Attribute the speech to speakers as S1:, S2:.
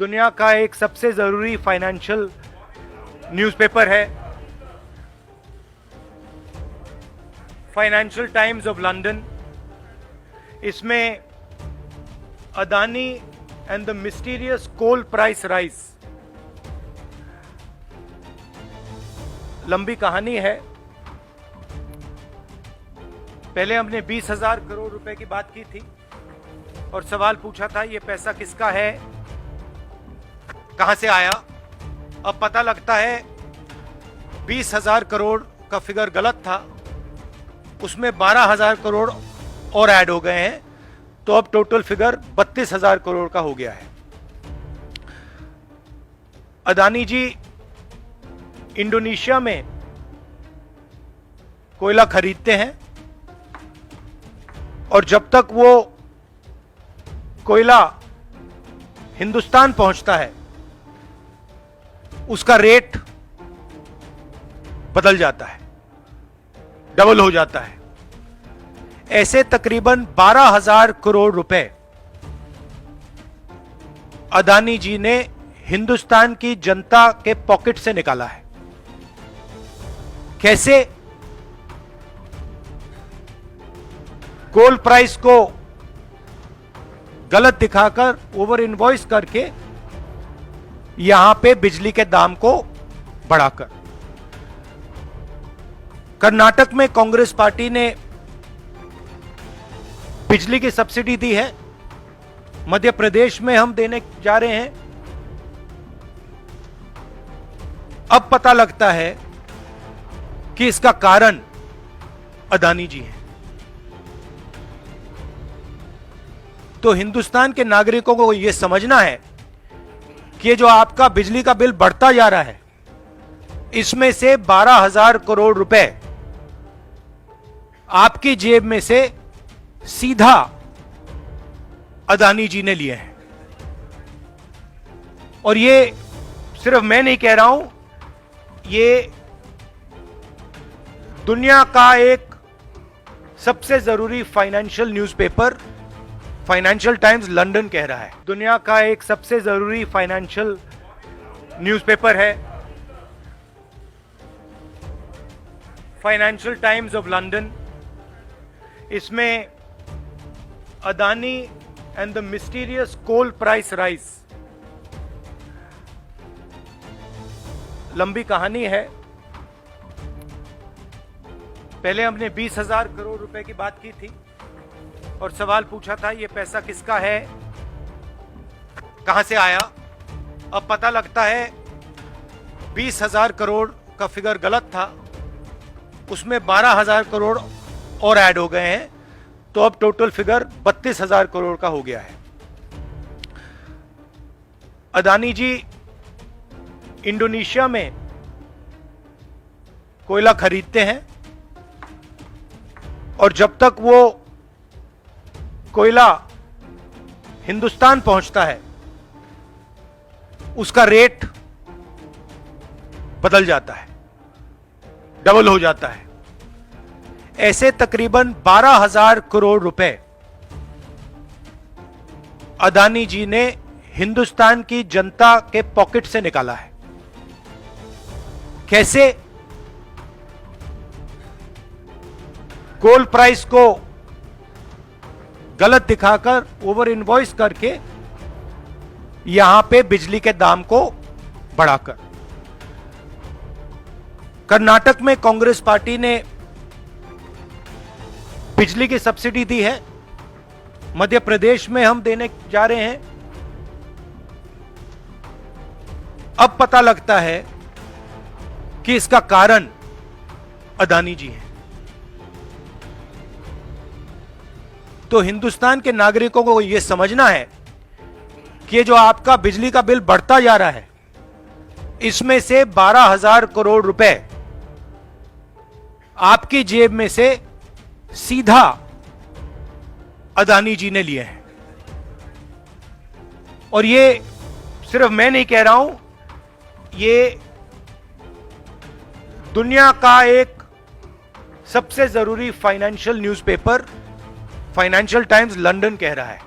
S1: दुनिया का एक सबसे जरूरी फाइनेंशियल न्यूज़पेपर है फाइनेंशियल टाइम्स ऑफ लंदन। इसमें Adani and the mysterious coal price rise, लंबी कहानी है। पहले हमने 20,000 करोड़ रुपए की बात की थी और सवाल पूछा था ये पैसा किसका है, कहां से आया। अब पता लगता है 20,000 करोड़ का फिगर गलत था, उसमें 12,000 करोड़ और ऐड हो गए हैं, तो अब टोटल फिगर 32,000 करोड़ का हो गया है। अदानी जी इंडोनेशिया में कोयला खरीदते हैं और जब तक वो कोयला हिंदुस्तान पहुंचता है उसका रेट बदल जाता है, डबल हो जाता है। ऐसे तकरीबन 12,000 करोड़ रुपए अदानी जी ने हिंदुस्तान की जनता के पॉकेट से निकाला है। कैसे? कोल प्राइस को गलत दिखाकर, ओवर इनवॉइस करके, यहां पे बिजली के दाम को बढ़ाकर। कर्नाटक में कांग्रेस पार्टी ने बिजली की सब्सिडी दी है, मध्य प्रदेश में हम देने जा रहे हैं। अब पता लगता है कि इसका कारण अदानी जी है। तो हिंदुस्तान के नागरिकों को यह समझना है कि जो आपका बिजली का बिल बढ़ता जा रहा है, इसमें से 12,000 करोड़ रुपए आपकी जेब में से सीधा अदानी जी ने लिए हैं। और ये सिर्फ मैं नहीं कह रहा हूं, ये दुनिया का एक सबसे जरूरी financial newspaper Financial Times London कह रहा है। दुनिया का एक सबसे जरूरी फाइनेंशियल न्यूज़पेपर है फाइनेंशियल टाइम्स ऑफ लंदन। इसमें Adani and the mysterious coal price rise, लंबी कहानी है। पहले हमने 20,000 करोड़ रुपए की बात की थी और सवाल पूछा था ये पैसा किसका है, कहां से आया। अब पता लगता है 20,000 करोड़ का फिगर गलत था, उसमें 12,000 करोड़ और ऐड हो गए हैं, तो अब टोटल फिगर 32,000 करोड़ का हो गया है। अदानी जी इंडोनेशिया में कोयला खरीदते हैं और जब तक वो कोयला हिंदुस्तान पहुंचता है उसका रेट बदल जाता है, डबल हो जाता है। ऐसे तकरीबन 12,000 करोड़ रुपए अदानी जी ने हिंदुस्तान की जनता के पॉकेट से निकाला है। कैसे? कोल प्राइस को गलत दिखाकर, ओवर इनवॉइस करके, यहां पे बिजली के दाम को बढ़ाकर। कर्नाटक में कांग्रेस पार्टी ने बिजली की सब्सिडी दी है, मध्य प्रदेश में हम देने जा रहे हैं। अब पता लगता है कि इसका कारण अदानी जी है। तो हिंदुस्तान के नागरिकों को यह समझना है कि जो आपका बिजली का बिल बढ़ता जा रहा है, इसमें से 12,000 करोड़ रुपए आपकी जेब में से सीधा अदानी जी ने लिए हैं। और ये सिर्फ मैं नहीं कह रहा हूं, ये दुनिया का एक सबसे जरूरी financial newspaper Financial Times London कह रहा है।